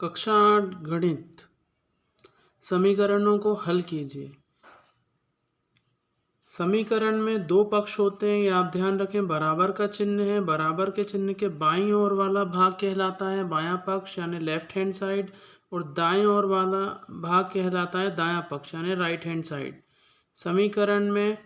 कक्षा 8 गणित समीकरणों को हल कीजिए। समीकरण में दो पक्ष होते हैं, ये आप ध्यान रखें। बराबर का चिन्ह है, बराबर के चिन्ह के बाईं ओर वाला भाग कहलाता है बायां पक्ष यानी लेफ्ट हैंड साइड, और दाएं ओर वाला भाग कहलाता है दायां पक्ष यानी राइट हैंड साइड। समीकरण में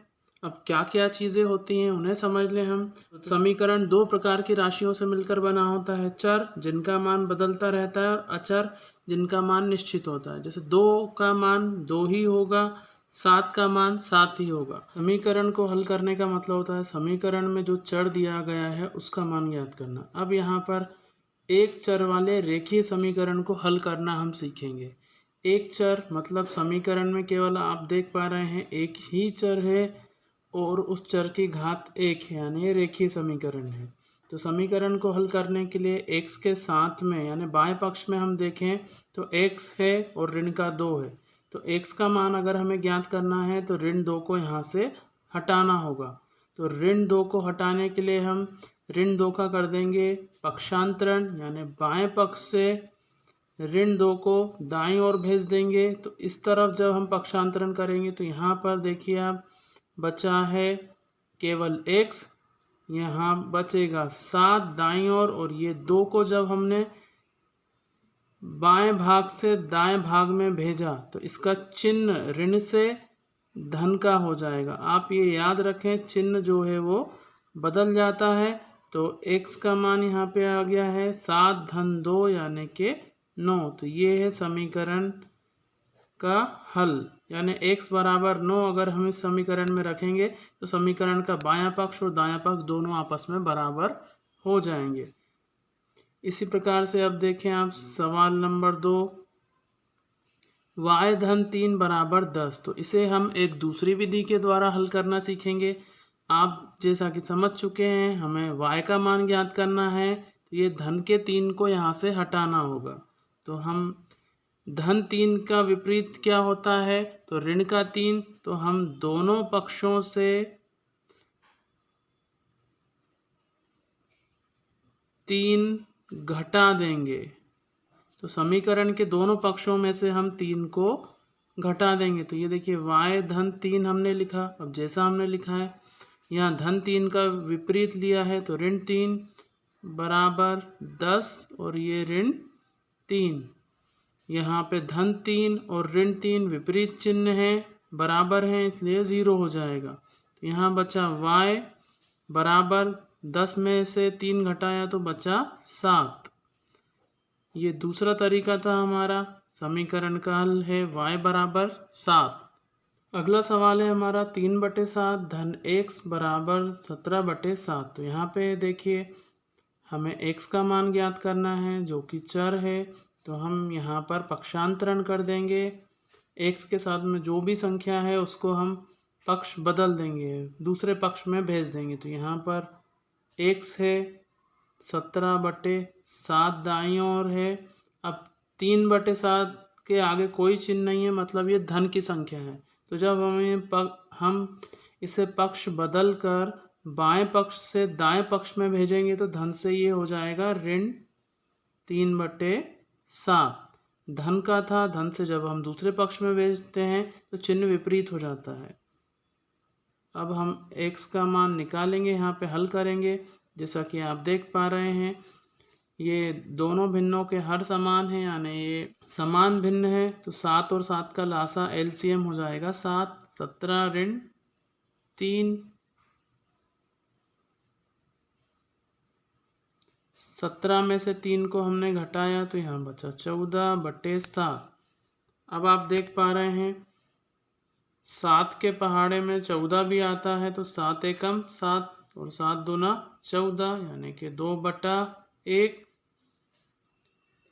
अब क्या क्या चीज़ें होती हैं उन्हें समझ लें हम। समीकरण दो प्रकार की राशियों से मिलकर बना होता है, चर जिनका मान बदलता रहता है और अचर जिनका मान निश्चित होता है। जैसे 2 का मान 2 ही होगा, 7 का मान 7 ही होगा। समीकरण को हल करने का मतलब होता है समीकरण में जो चर दिया गया है उसका मान ज्ञात करना। अब यहाँ पर एक चर वाले रेखीय समीकरण को हल करना हम सीखेंगे। एक चर मतलब समीकरण में केवल आप देख पा रहे हैं एक ही चर है और उस चर की घात 1 है, यानी ये रेखीय समीकरण है। तो समीकरण को हल करने के लिए x के साथ में यानी बाएं पक्ष में हम देखें तो x है और ऋण का 2 है। तो x का मान अगर हमें ज्ञात करना है तो ऋण 2 को यहाँ से हटाना होगा। तो ऋण 2 को हटाने के लिए हम ऋण 2 का कर देंगे पक्षांतरण, यानी बाएं पक्ष से ऋण 2 को दाईं ओर भेज देंगे। तो इस तरफ जब हम पक्षांतरण करेंगे तो यहाँ पर देखिए आप बचा है केवल x, यहाँ बचेगा 7 दाईं ओर, और ये 2 को जब हमने बाएं भाग से दाएं भाग में भेजा तो इसका चिन्ह ऋण से धन का हो जाएगा। आप ये याद रखें चिन्ह जो है वो बदल जाता है। तो x का मान यहाँ पे आ गया है 7 धन 2 यानी कि 9। तो ये है समीकरण का हल, यानी x बराबर 9 अगर हम इस समीकरण में रखेंगे तो समीकरण का बायां पक्ष और दायां पक्ष दोनों आपस में बराबर हो जाएंगे। इसी प्रकार से अब देखें आप सवाल नंबर 2, y धन 3 बराबर 10। तो इसे हम एक दूसरी विधि के द्वारा हल करना सीखेंगे। आप जैसा कि समझ चुके हैं हमें y का मान ज्ञात करना है, तो ये धन के 3 को यहाँ से हटाना होगा। तो हम धन 3 का विपरीत क्या होता है तो ऋण का 3। तो हम दोनों पक्षों से 3 घटा देंगे। तो समीकरण के दोनों पक्षों में से हम 3 को घटा देंगे। तो ये देखिए y धन 3 हमने लिखा। अब जैसा हमने लिखा है यहाँ धन 3 का विपरीत लिया है तो ऋण 3 बराबर 10 और ये ऋण 3। यहाँ पे धन 3 और ऋण 3 विपरीत चिन्ह है, बराबर हैं, इसलिए 0 हो जाएगा। तो यहाँ बचा y बराबर 10 में से 3 घटाया तो बचा 7। ये दूसरा तरीका था हमारा। समीकरण का हल है y बराबर 7। अगला सवाल है हमारा 3/7 धन x बराबर 17/7। तो यहाँ पे देखिए हमें x का मान ज्ञात करना है जो कि चर है। तो हम यहाँ पर पक्षांतरण कर देंगे, x के साथ में जो भी संख्या है उसको हम पक्ष बदल देंगे, दूसरे पक्ष में भेज देंगे। तो यहाँ पर x है 17/7 दाईं ओर है। अब 3/7 के आगे कोई चिन्ह नहीं है, मतलब ये धन की संख्या है। तो जब हम इसे पक्ष बदल कर बाएं पक्ष से दाएं पक्ष में भेजेंगे तो धन से ये हो जाएगा ऋण 3/7। धन का था, धन से जब हम दूसरे पक्ष में भेजते हैं तो चिन्ह विपरीत हो जाता है। अब हम x का मान निकालेंगे, यहाँ पे हल करेंगे। जैसा कि आप देख पा रहे हैं ये दोनों भिन्नों के हर समान है, यानी ये समान भिन्न है। तो 7 और 7 का लासा LCM हो जाएगा 7। 17 ऋण 3, 17 में से 3 को हमने घटाया तो यहाँ बचा 14/7। अब आप देख पा रहे हैं 7 के पहाड़े में 14 भी आता है। तो 7 एकम 7 और 7 दूना 14 यानी कि 2/1।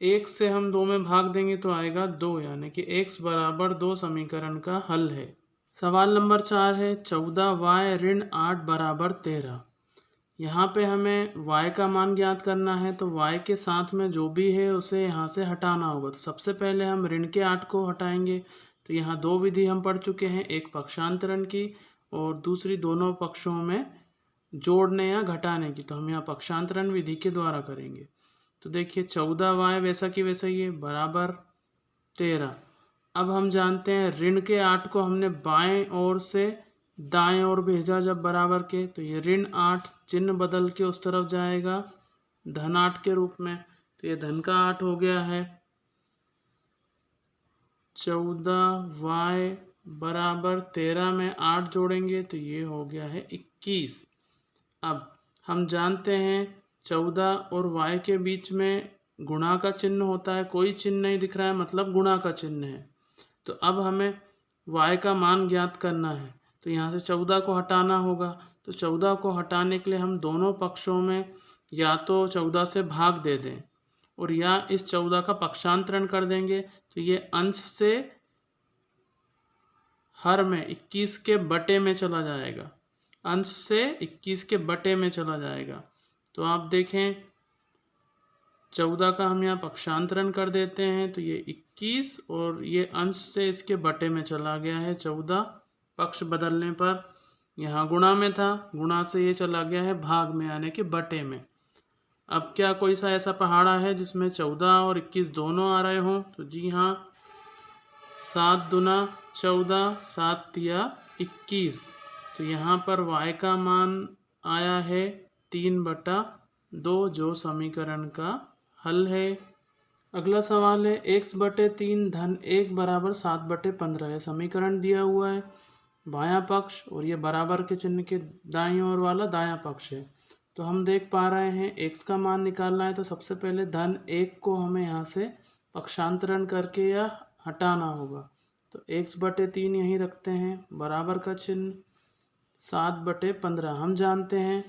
1 से हम 2 में भाग देंगे तो आएगा 2, यानी कि x बराबर 2 समीकरण का हल है। सवाल नंबर 4 है 14y ऋण 8 बराबर 13। यहाँ पे हमें y का मान ज्ञात करना है। तो y के साथ में जो भी है उसे यहाँ से हटाना होगा। तो सबसे पहले हम ऋण के 8 को हटाएंगे। तो यहाँ दो विधि हम पढ़ चुके हैं, एक पक्षांतरण की और दूसरी दोनों पक्षों में जोड़ने या घटाने की। तो हम यहाँ पक्षांतरण विधि के द्वारा करेंगे। तो देखिए 14y वैसा की वैसा ही है बराबर 13। अब हम जानते हैं ऋण के 8 को हमने बाएं ओर से दाएं ओर भेजा जब बराबर के, तो ये ऋण 8 चिन्ह बदल के उस तरफ जाएगा धन 8 के रूप में, तो ये धन का 8 हो गया है। 14y बराबर 13 में 8 जोड़ेंगे तो ये हो गया है 21। अब हम जानते हैं 14 और y के बीच में गुणा का चिन्ह होता है, कोई चिन्ह नहीं दिख रहा है मतलब गुणा का चिन्ह है। तो अब हमें y का मान ज्ञात करना है, तो यहाँ से 14 को हटाना होगा। तो 14 को हटाने के लिए हम दोनों पक्षों में या तो 14 से भाग दे दें और या इस 14 का पक्षांतरण कर देंगे, तो ये अंश से हर में 21 के बटे में चला जाएगा, अंश से 21 के बटे में चला जाएगा। तो आप देखें 14 का हम यहाँ पक्षांतरण कर देते हैं तो ये 21 और ये अंश से इसके बटे में चला गया है 14, पक्ष बदलने पर यहाँ गुणा में था, गुणा से ये चला गया है भाग में यानी कि बटे में। अब क्या कोई सा ऐसा पहाड़ा है जिसमें 14 और 21 दोनों आ रहे हों? तो जी हाँ, 7 दूना 14, 7 तिया 21। तो यहाँ पर y का मान आया है 3/2 जो समीकरण का हल है। अगला सवाल है x/3 धन 1 बराबर 7/15 है। समीकरण दिया हुआ है, बायां पक्ष और ये बराबर के चिन्ह के दाईं ओर वाला दायां पक्ष है। तो हम देख पा रहे हैं x का मान निकालना है, तो सबसे पहले धन 1 को हमें यहाँ से पक्षांतरण करके या हटाना होगा। तो x/3 यहीं रखते हैं, बराबर का चिन्ह 7/15। हम जानते हैं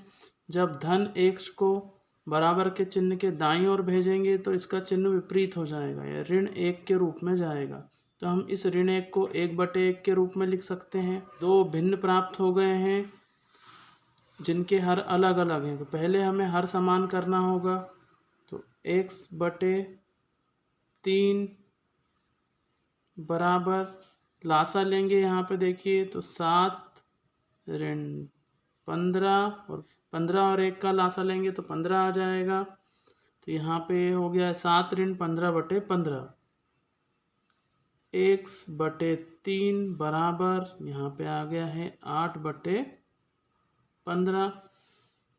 जब धन x को बराबर के चिन्ह के दाईं ओर भेजेंगे तो इसका चिन्ह विपरीत हो जाएगा, या ऋण 1 के रूप में जाएगा। तो हम इस ऋण 1 को 1/1 के रूप में लिख सकते हैं। दो भिन्न प्राप्त हो गए हैं जिनके हर अलग अलग हैं, तो पहले हमें हर समान करना होगा। तो x/3 बराबर लासा लेंगे यहाँ पे देखिए, तो 7 ऋण 15 और 15 और 1 का लासा लेंगे तो 15 आ जाएगा। तो यहाँ पे हो गया 7 ऋण 15/15। x/3 बराबर यहाँ पे आ गया है 8/15।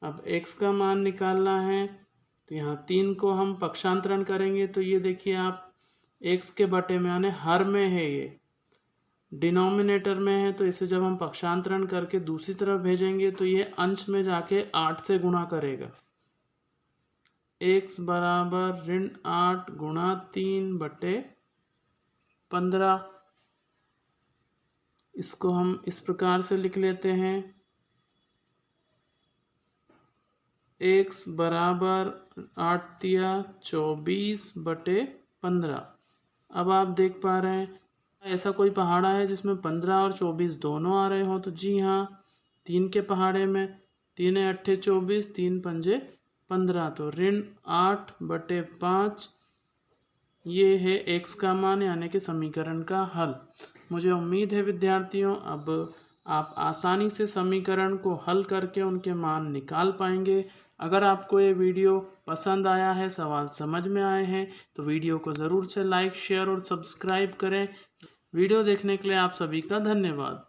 अब x का मान निकालना है, तो यहाँ 3 को हम पक्षांतरण करेंगे तो ये देखिए आप x के बटे में यानी हर में है, ये डिनोमिनेटर में है, तो इसे जब हम पक्षांतरण करके दूसरी तरफ भेजेंगे तो ये अंश में जाके 8 से गुणा करेगा। x बराबर ऋण 8 गुणा 3/15। इसको हम इस प्रकार से लिख लेते हैं, x बराबर 8 तिया 24/15। अब आप देख पा रहे हैं ऐसा कोई पहाड़ा है जिसमें 15 और 24 दोनों आ रहे हों? तो जी हाँ, 3 के पहाड़े में 3 8 24, 3 पंजे 15, तो ऋण 8/5 ये है x का मान यानी कि समीकरण का हल। मुझे उम्मीद है विद्यार्थियों अब आप आसानी से समीकरण को हल करके उनके मान निकाल पाएंगे। अगर आपको ये वीडियो पसंद आया है, सवाल समझ में आए हैं, तो वीडियो को ज़रूर से लाइक, शेयर और सब्सक्राइब करें। वीडियो देखने के लिए आप सभी का धन्यवाद।